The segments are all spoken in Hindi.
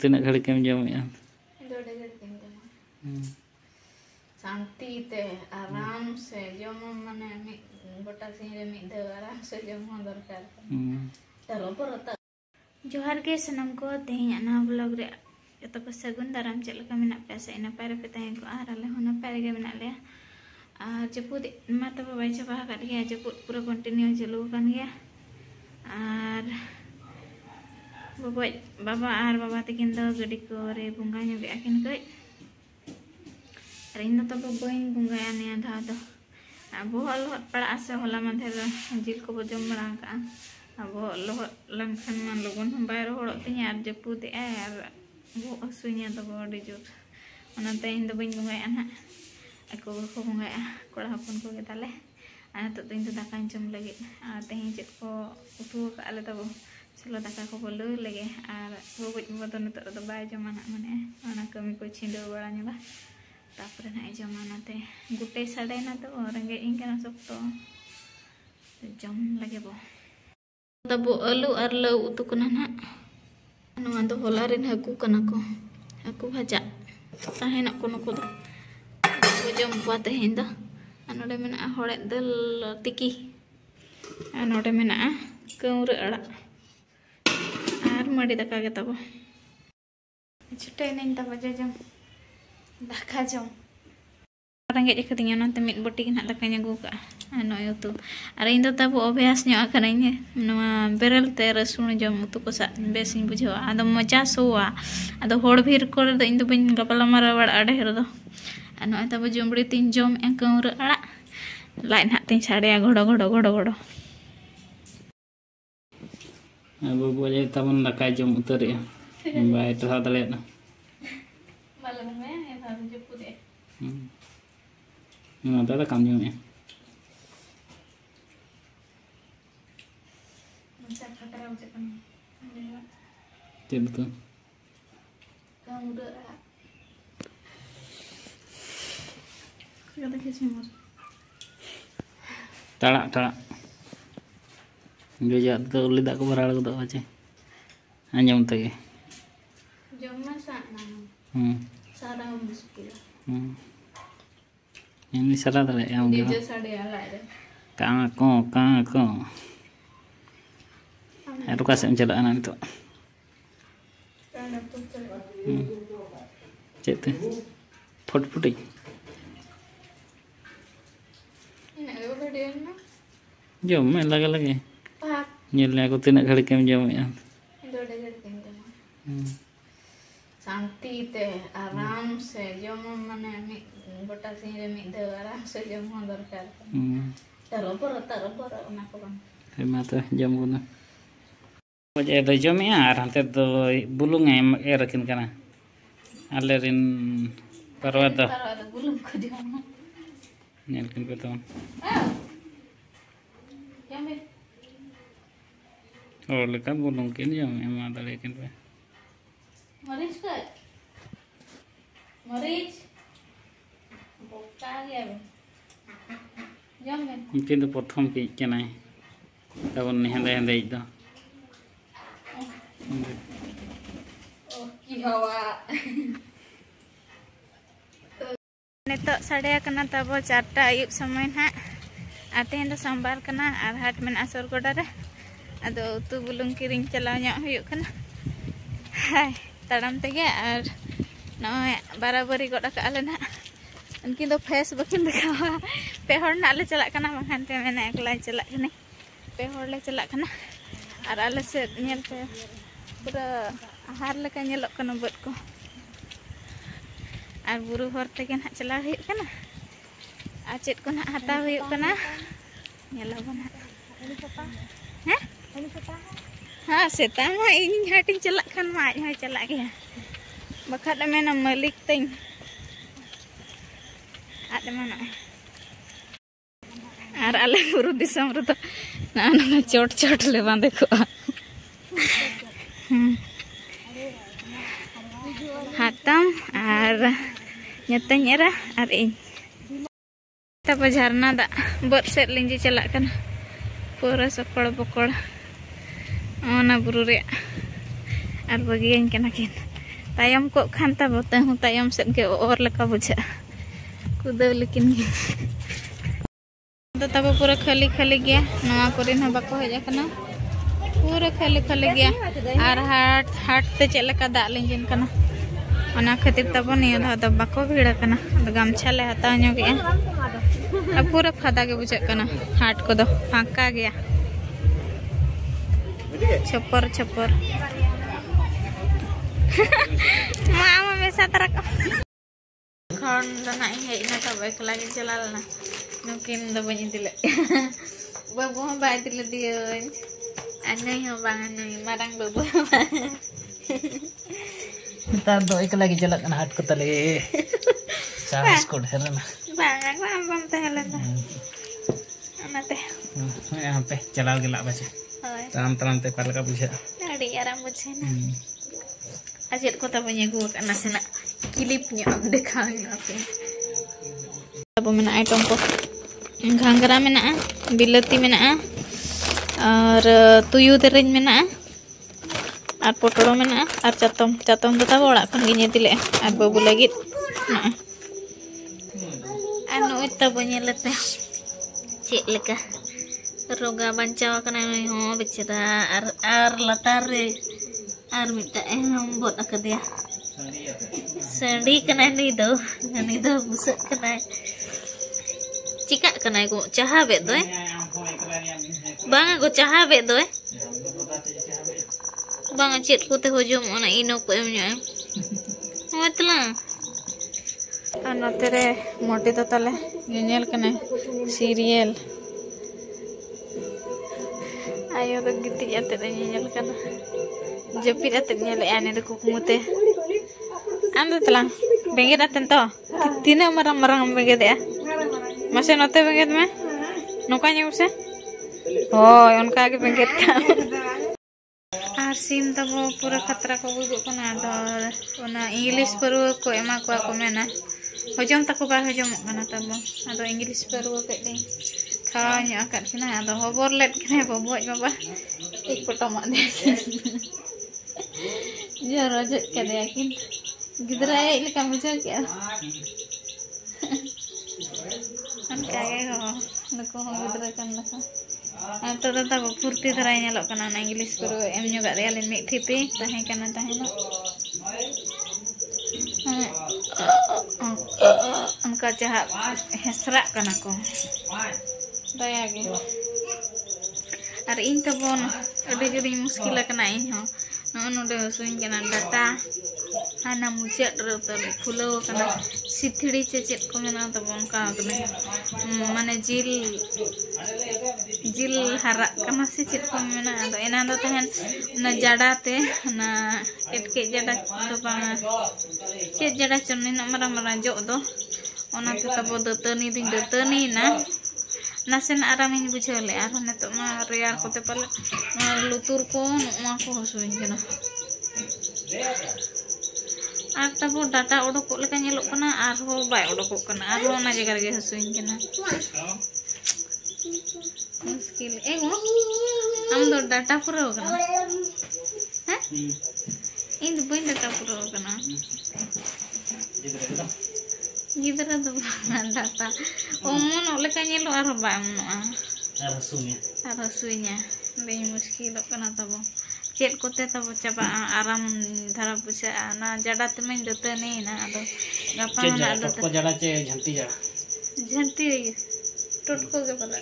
Tina घड़ी केम जमया डोडे घड़ी केम जमा शांति ते आराम से जम माने गोटा सिंह रे मिद आराम से जम हो दरकार तरो परता जोहार के सनम को तेहिया ना ब्लॉग रे जतो को सगुन दाराम चल का मेना पैसा इन पैर पे तहे को आराले होना पैर के मेना ले जपुद मा तब बाय चबा का गया जपुद पूरा कंटिन्यू चलू कान गया और बाबा और बाबा तकिन दो गडी को रे बुंगा ᱧᱚᱜᱮ आकिन कई इन तब बई बुंगाया ने धा दो अब लोहट पड़ा से होला माधेर जिल को जम बड़ा का अब लोहट लनखन मान लगन हम बाय रोहड़त तिया और जपुद और वो असुइया तो बड़ी जोर ओनाते इन दो बई बुंगाया ना ako ko बुंगाया कोड़ा हपन को गेताले आ तो इन दाका जम लगे आ तेही चेत को उठू का आले तब चलो दाका को बोलो लगे और वो बदन नित तो बाय जमाना माने ओना कमी को छिंडो बड़ा ᱧᱚᱜᱟ तापर ना जमानाते गुटे साडे ना तो रंगे इनकना सब तो जम लगे बो तब आलू और लौ उतु कना ना नवा तो होला रिन हाकू कना को हाकू भाजा ताहेना कोनो को जम बुआ तेहेन द नोडे मेना हड़े दल तिकी नोडे मेना कौर अड़ा और मड़ी दाका के तब छुटे नहीं तब जम दाका जम रंगे खतिया नते मिद बटी ना दाका ᱧ ᱟᱹᱜᱩ ᱠᱟᱜᱼᱟ ᱱᱚᱭ ᱩᱛᱩ ᱟᱨ ᱤᱧ ᱫᱚ ᱛᱟᱵᱚ ᱚᱵᱷ्यास ᱧᱚᱜ ᱟᱠᱟᱱᱟᱹᱧ ᱱᱚᱣᱟ ᱵᱮᱨᱮᱞ ᱛᱮ ᱨᱟᱹᱥᱩᱱ ᱡᱚᱢ ᱩᱛᱩ ᱠᱚ ᱥᱟᱜ ᱵᱮᱥᱤᱧ ᱵᱩᱡᱷᱟᱹᱣᱟ ᱟᱫᱚ ᱢᱚᱡᱟ ᱥᱚᱣᱟ ᱟᱫᱚ ᱦᱚᱲ ᱵᱷᱤᱨ ᱠᱚᱨᱮ ᱫᱚ ᱤᱧ ᱫᱚ ᱵᱟᱹᱧ ᱜᱟᱯᱟᱞᱢᱟᱨᱟᱣ ᱵᱟᱲᱟᱜᱼᱟ ᱰᱷᱮᱨ ᱫᱚ और नॉय तब जमड़ी तीन जम कौर अड़ा लाइन हाथ तीन साड़िया घोड़ो घोड़ो घोड़ो घोड़ो अब बोले तब दाका जम उतरे बाय तो दले ना मालूम में ये था जो पूरे ना दादा काम जम मुझे खतरा हो चुका है तेल तो कौर अड़ा तड़ा तड़ा गजा तो उली दा को बराड़ को बचे आंजम तगे जम्मा साना सारा मुश्किल ini salah tadi yang dia sade ala ada kang aku kasih mencedak anak itu cek tu put jom main lagi nyelnya aku tina kali kem jam ya शांति ते आराम से जम माने गोटा सिंह रे मिद आराम से जम हो दरकार तरो पर ओना को बन हेमा तो जम को ना वजह तो जम या और हंते तो बुलुंग ए रखिन कना आले रिन परवा तो बुलुंग को जम नेल किन पे तो जम और लेका बुलुंग किन जम एमा दले किन पे मरीज का मरीज बोका गया जम में mungkin itu potong kayak kena tahun ni hande itu oh kihawa नितो साढ़े कना तब 4टा आयुब समय ना आते हैं तो सोमवार कना और हाट में आसर गोडा रे अदो उतु बुलुंग किरिंग चलाव ᱧᱚᱜ हुयुग कना हाय तड़म तेगे और नय बराबरी गोडा का आले ना उनकी तो फेस बकिन दिखावा पे हर ना ले चला कना बखान पे मैंने एकला चला कने पे हर ले चला कना और आले से नेल पे पूरा आहार लेका नेलक कना बट को और बुरु हर तेगे ना चला हुयुग कना आ चेत को ना हता हुयुग कना नेला बना हैं हाँ सेता मा इन हाटिंग चला खान मा आज चला गया बखत मेना मालिक तिंग आदे मना और आले बुरु दिसम रे तो ना चोट ले बांधे को हातम और nyatanya era hari ini. Tapi झरना दा बट सेट लिंजी चला कना पूरा सकड़ पकड़ ओना बुरु रे आर बगियान कना किन Tayam kok kan tabo tahu tayam set ke or leka buja. Kuda lekin. तो तब पूरा खाली खाली गया नवा कोरिन ह बाको हेजा कना पूरा खाली खाली गया और हाट हाट ते चले का दाग लिंजिन कना ओना खातिर तब नियो धा तो बाको भीड़ कना गमछा ले हता न्यो गया अब पूरा फादा के बुझे कना हाट को दो फांका गया छप्पर छप्पर मामा में साथ रख खन ना हे ना तब एकला के चला ना mungkin udah banyak tidak babu baik tidak dia aneh yang bangan nih marang babu kita doa lagi jalan kan hat kota le sahas kod herana bangan bam teh lana anak teh यहाँ पे चलाओ गिला बचे तराम तराम ते पाल का बुझा अरे यार मुझे ना अजट को तब ये गु करना से ना क्लिपnya दिखाऊंगा आपको अब मैंने आइटम को घांगरा में बिलाती में और तुयु तेरें में और पोटड़ो में और चातम चातम तो तब ओड़ा खन गिने तिले और बाबू लगी और नुई तब लेते चेक लेका रोगा बंचाव कना हो बेचारा और लतार रे और मिटा हम बोट अकदिया सड़ी कना नहीं दो बुसक कना चिका कना को चाहा बे दो बांगा को चाहा बे दो बांगा चेट को ते हजम ओना इनो को एम न्यो मतला अनते रे मोटी तो तले नेल कना सीरियल आयो तो गिती आते रे नेल कना जपी आते नेल आने दो कुमुते anda telang bengket aten to tina marang marang bengket ya masih note bengket mah nukanya usah oh onka ke bengket kan asim tabo pura khatra ko gugu kana do ona english paru ko ema ko ako mena hojom tako ba hojom kana tabo ado english paru ke ding khanya akat kina ado hobor let kina boboj baba ik potoma de jaro jot kade yakin गिदरा है इले काम बचा क्या हम क्या कहेगा नको हम गिदरा kan laka atau tata ko furti dharai nyalok kana na english puro em nyoga realin mi thipi tahe kana tahena anka chaha hesra kana ko daya ge ar in tabon ade jodi muskil kana in ho node hosuin kana data ana mucet rotar fulo kana sithidi cecet ko mena tabon ka mane jil harak kana cecet ko mena ado ena do tahen na jada te na etke jada do banga cet jada chonni na mara mara jo do ona te tabo datani ding datani na nasen aramin bujhau le ar neto ma rear ko te pale lutur ko ma ko hosuin kana আর তারপর data ওডকো লেকা ñelok kana R ho bai odokok kana ar ho na jaga rege hasuin kana muskil go am do data pura kana ha in do bain data pura kana gidra do data omon leka ñelo ar bai mo ar hasunya bei muskil kana tabo चेट कोते तब चबा आराम धरा बुझा ना जड़ा ते मैं दते नहीं ना अदो गपा ना अदो को जड़ा चे झंटी टोटको के पला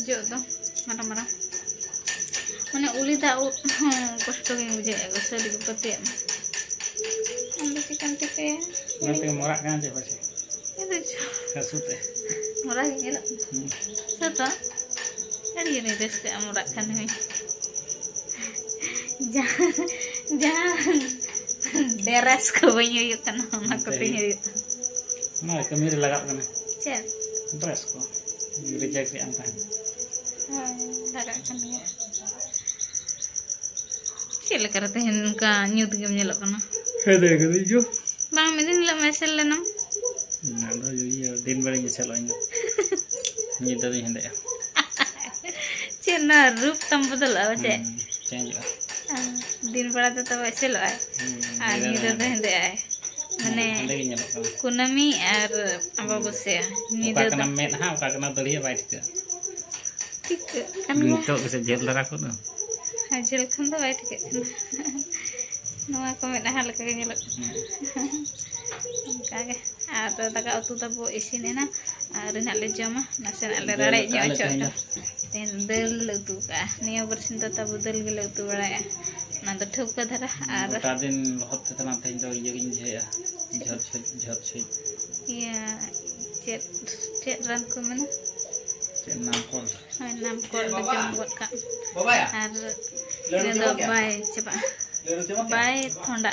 जो दो मारा मारा माने उलिदा कष्ट के बुझे गसली पते अंदर चिकन टिके नते मोरा कान जे बसे ये कसुते मोरा गेला सता अड़ी ने देश के मोरा खान है jangan beres ke banyu yuk kan nak kepingin yuk nah kami lagak kan cek beres ko reject di antah lagak kan ya cila karate hen ka nyut gem nyelok kana ada gitu jo bang medin la mesel lenam nah do yo din bari nyeselo inyo ni tadi hende ya cina rup tam betul apa cek change दिन बड़ा तो तब चलो आए और नींद तो हेंदे आए माने कुनमी और अमावस्या नींद ओका में ना ओका दलिया बाय ठीक तो से जेल लगा को ना जेल खन तो बाय ठीक नवा को में ना लगा के ñelok कागे और दाका उतु तबो इसिन ना और ना ले जमा नासे ले रड़े ño तेन दल उतु का निया बरसिन तो तबो दल गेले उतु बड़ाया ना तो ठुका धरा और ता दिन बहुत तना तेन तो ये गिन जेया झट या चेत रन को मने नाम कोल जम बट का बाबाया और दो बाय चबा बाय थोंडा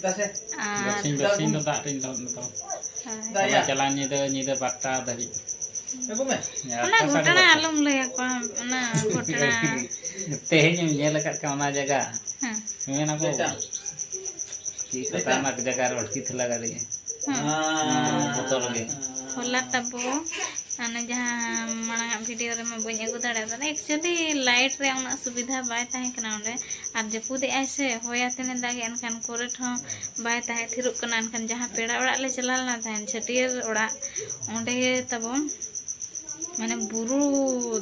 बसिन तो dak tin to दाया चला नीदे बाटा धरी ना घटना आलम ले को ना घटना तेहेñ ñel kat ka ona jaga मेना को की पता ना जगह रोटी थला गाड़ी बोतल के होला तबो अने जहां मांगा वीडियो रे में बኝ अगु दाड़ा था एक्चुअली लाइट रे उना सुविधा बाय ताहे कना ओंडे आर जपुदे ऐसे होया तने दागे अनखान कोरेट हो बाय ताहे थिरुक कना अनखान जहां पेड़ा ओड़ा ले चलाल ना थान छटियर ओड़ा ओंडे तबो माने बुरु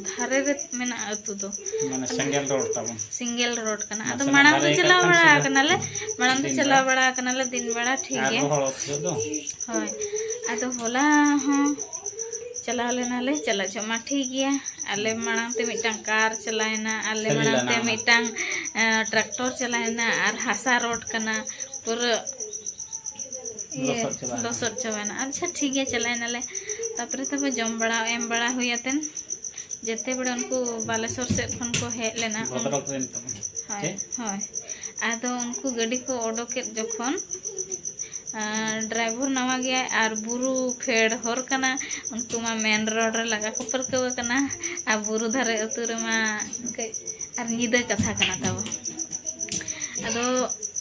धारे रे मेना अतु दो माने सिंगल रोड कना अदो मांगा तो चला बड़ा कनाले मांगा तो चला बड़ा कनाले दिन बड़ा ठीक है होय अदो होला हो चला लेना ले चला जमा ठीक गया आले मांग ते मिटांग कार चलायना आले मांग ते मिटांग ट्रैक्टर चलायना और हासा रोड कना पूरा दोसर चबाना अच्छा ठीक है चलायना ले तापरे तब जम बड़ा एम बड़ा हुईतन जते बड़े उनको बालेश्वर से खन को हेज लेना हाय हाय आदो उनको गाड़ी को ओडोके जखन ड्राइवर नवा गया और बुरु फेड़ होर कना उनको मा मेन रोड रे लगा को परकव कना आ बुरु धारे अतु रे मा और नीदा कथा कना तब अदो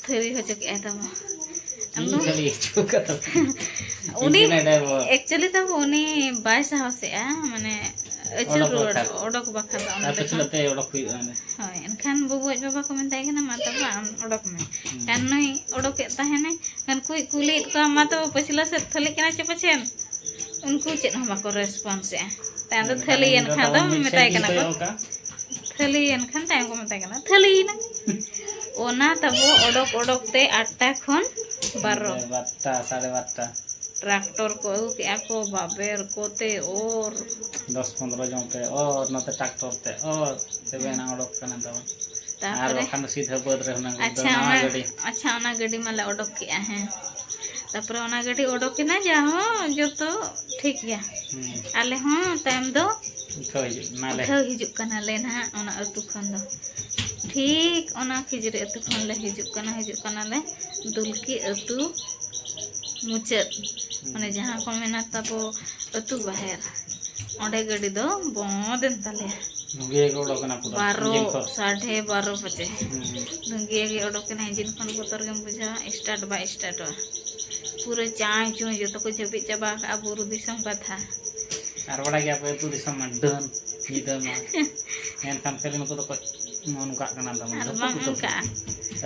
फेरी हो चुके तब उनी एक्चुअली तब उनी बाय साहसे माने अचुर रोड ओडक बखा पछलते ओडक हुई हाय एनखान बुबुज बाबा को मेनताय कना मा तब ओडक में कान नई ओडक ताहेने कान कुई कुली को मा तो पछला से थली कना चे पछेन उनको चेन हम को रेस्पॉन्स है तान तो थली एनखान तो मेताय कना को थली एनखान ताय को मेताय कना थली ना ओना तब ओडक ओडक ते 8टा खन 12 12:30 ट्रैक्टर को को बाबेर कोते और 10-15 जन पे और नते ट्रैक्टर ते और तेबे ना ओडक कना तब आर खान सीधा बद रे ना अच्छा ओना गाड़ी माले ओडक के है तापर ओना गाड़ी ओडक के ना जाहो जो तो ठीक गया आले हां टाइम दो हिजुक कना ले ना ओना अतु खन दो ठीक ओना खिजरी अतु खन ले हिजुक कना ले दुलकी अतु मुचत माने जहां को मेना तबो अतु बाहर ओंडे गाड़ी दो बंदन ताले दुंगिए के ओडकना पूरा 12:30 बजे दुंगिए के ओडकना इंजन खन बोतर के बुझा स्टार्ट बाय स्टार्ट पूरा चाय चुई जो तो को जबी चबा का बुरु दिसम कथा आर बड़ा गया पे तू दिसम डन नीदा मा एन काम कली नको तो मन का कना दम का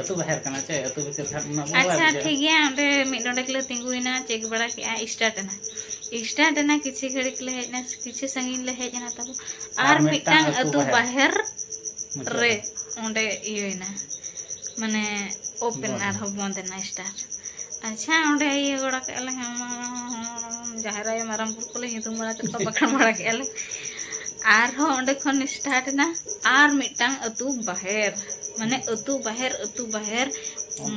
अतु बाहर कना चे अतु भीतर था ना अच्छा ठीक है ओंडे मिड डोडे के तिंगुइना चेक बड़ा के स्टार्ट ना किछि घड़ी के ले हेजना किछि संगिन ले हेजना तब आर मिटांग अतु बाहर रे ओंडे इयोइना माने ओपन आर हो बंदना स्टार्ट अच्छा ओंडे ये गोड़ा के ले जहराय मारामपुर को ले हितुम बड़ा के पकड़ बड़ा के ले आर हो ओंडे खन स्टार्ट ना आर मिटांग अतु बाहर माने अतु बाहर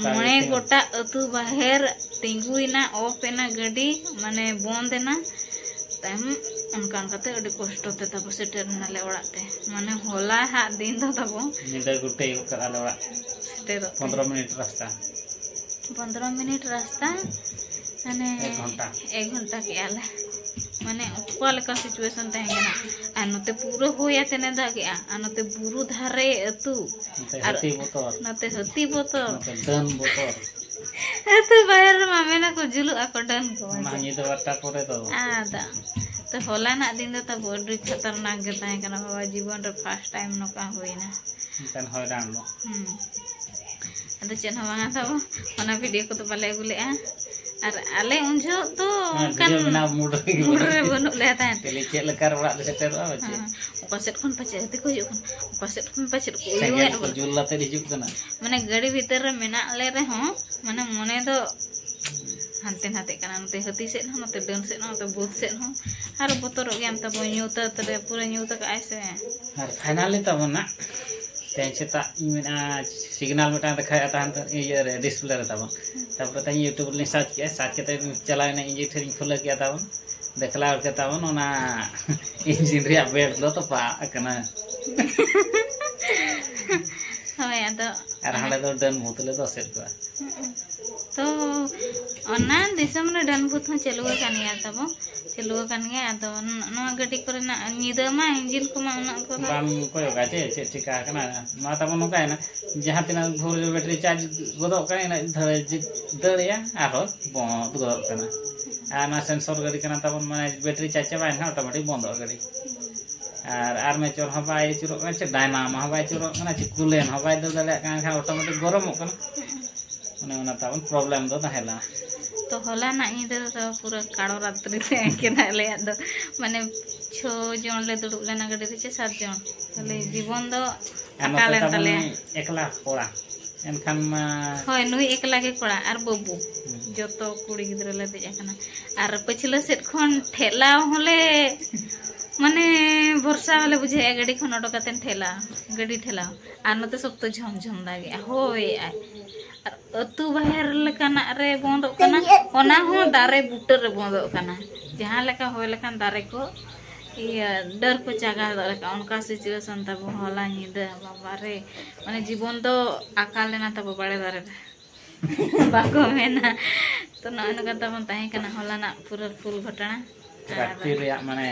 मणे गोटा अतु बाहर तिंगुइना ओपेना गाड़ी माने बंदेना तम उनकान कते अडी कष्ट ते तब सेटर नाले ओड़ाते माने होला हा दिन दो तब निदा गुटे कराले ओड़ा सेटर 15 मिनट रास्ता माने 1 घंटा के आले माने कोल का सिचुएशन तहेना आनते पूरा होया तने दागे आनते बुरु धारे अतु नते हती बोतर डन बोतर अतु बाहर मामेना को जुलु ako डन को मानी दो वाटा परे तो आदा तो होला ना दिन तो तब बड़ी खतरनाक गे ताहे कना बाबा जीवन रे फर्स्ट टाइम नका होइना तन होय Ram ada channel bang tabo mana video ko to bale gule ar ale unjo to kan mudah bonu le tan pilih cek lekar ora seter apa sih upaset kon pacet ti ko yuk upaset kon pacet ko saya jual teh dijuk kana mane gadi bhitar re mena le re ho mane mone do hante hate kana note hati set no note don set no note booth set no har botor ge am tabo nyuta tere pura nyuta ka aise har finally tabo na tense tak signal meta dekhaya tahan ये डिस्प्ले रहता बन तब पता है YouTube ने सर्च करते चला ना इंजेक्टर खुला किया था बन देखला और कहता बन ना इंजन रिया बेड लो तो पा करना हमें या तो अरे हाले तो डन मुतले तो सेट हुआ तो अन्ना दिसम ने डन भूत में चलुआ कानिया तब चलुआ कानिया तो नवा गड्डी करे ना निदा मा इंजन को मा उना को बाम को योगा चे चिका कना मा तब नोका है ना जहां तिना भोर जो बैटरी चार्ज गोदो कना ना दड़िया आरो बंद गोदो कना आ ना सेंसर गड्डी कना तब माने बैटरी चार्ज चाबा ना ऑटोमेटिक बंद गड्डी और में हवाई चुरो कना डायनामा हवाई चुरो कना कूलेन हवाई दो दले कना ऑटोमेटिक गरम कना उन्हें तावन प्रॉब्लम दो ताहेला तो होला ना इधर तो पूरा काड़ो रात्रि से केना ले दो माने 6 जन ले दुडुब लेना गडी रे 7 जन तले जीवन दो अकाले तले एकला कोड़ा एनखान मा होय नुई एकला के कोड़ा आर बबू जतो कुड़ी गिदरे ले देजा कना आर पछिलो सेट खन ठेला होले माने वर्षा वाले बुझे गाड़ी खन अडकातेन ठेला गाड़ी ठेला आर नते सब तो झमझम लागे होय अतु बाहर लेकाना रे बंदो कना ओना हो दारे बुटर रे बंदो कना जहां लेका होय लेकान दारे को ये डर को जागा दरका उनका सिचुएशन तब होला निदा बाबा रे माने जीवन तो अकाल लेना तब बड़े दारे बाको मेना तो न अन कता बन ताहे कना होला ना पूरा फुल घटना रात्रि रे माने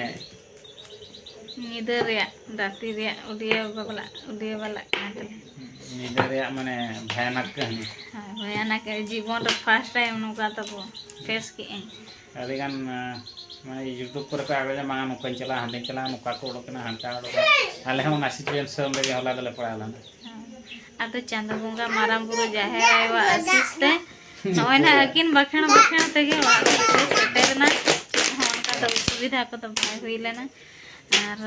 निदा रे रात्रि रे उडिया वाला काटले निदा रे माने भयानक कहानी भयानक जीवन रे फर्स्ट टाइम नुका तब फेस की अरे गान माने YouTube पर का आगे मांगा नुका चला हंदे चला नुका को ओडकना हंता ओडक आले हम ना सिचुएशन ले होला दले पड़ाला आतो चांदो बंगा माराम बुरो जाहेर आयवा असिस्ते नय ना अकिन बखण तेगे सेटेरना उनका तो सुविधा को तो भाई होइलेना और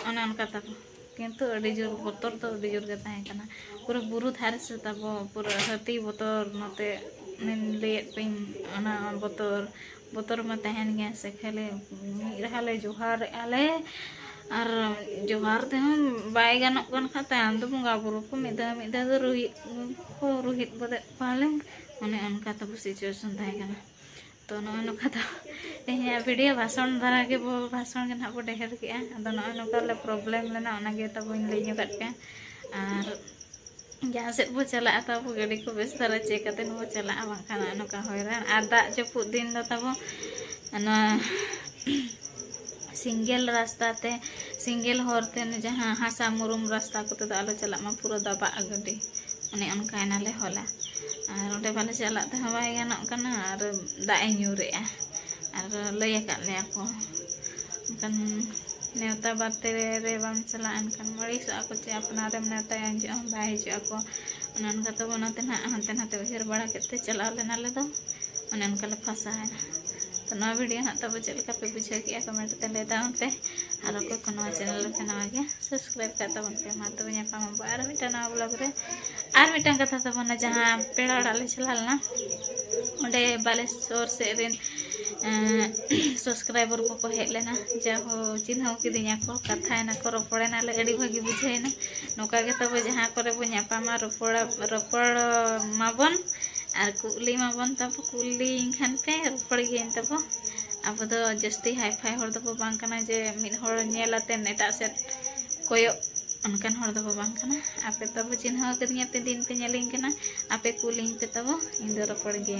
उनका तब किंतु अड़ी जोर बतर तो अड़ी जोर के ताहे कना पूरा बुरु थारे से तब पूरा हती बतर नते ले पिन अना बतर में तहन गया से खेले रहले जोहार आले और जोहार ते हम बाय गानक कन खाता आंदो बंगा बुरु को मिदा दो रोहित बदे पाले माने उनका तब सिचुएशन ताहे कना तो नय कथा तेहे वीडियो भाषण द्वारा के भाषण के ना बो ढेर के अदो नय ले प्रॉब्लम लेना ओना गे तब इन ले जगत पे और जहाँ से बो चला तब गाड़ी को बेस तरह चेक करते बो चला बाखान नका होयरान और दा जपुद दिन दो तब सिंगल रास्ता ते सिंगल होरते जहाँ हासा मुरुम रास्ता को तो आलो चला मा पूरा दबा गाड़ी उन्हें उनका नाले होला और ओडे बाले चला ते हवाई गानक कना और दाए न्यूरे और लय का ले को कन नेवता बाते रे बाम चला अनकन मड़ी सो को चे अपना रे नेवता अंजो बाई जो को उनन का तो बनते ना हंते नाते उहिर बड़ा केते चला लेना ले दो उनन का ले फसा है तो नवा वीडियो ना तब चल का पे बुझे किया कमेंट ते ले दाउन पे और कोई कोनो चैनल पे नवा गया सब्सक्राइब करता बन पे मा तो न्या पाम बार मिटा ना ब्लॉग रे आर मिटा कथा तो बना जहां पेड़ा डाले चलाल ना ओडे बालेश्वर से रेन सब्सक्राइबर को हेज लेना जाहो चिन्ह किदिया को कथा ना को रोपड़ेना ले अड़ी भागी बुझेना नोका के तब जहां करे बो न्यापामा रोपड़ माबन और कुली माबन तब कुली खान पे रोपड़ गे तब अब तो जस्ती हाई फाई हर दो बांग कना जे मिद हर नेलाते नेटा सेट कोयो उनकन हर दो बांग कना आपे तब चिन्ह किदिया पे दिन पे नेलिंग कना आपे कुलिंग पे तब इन दो रोपड़ गे।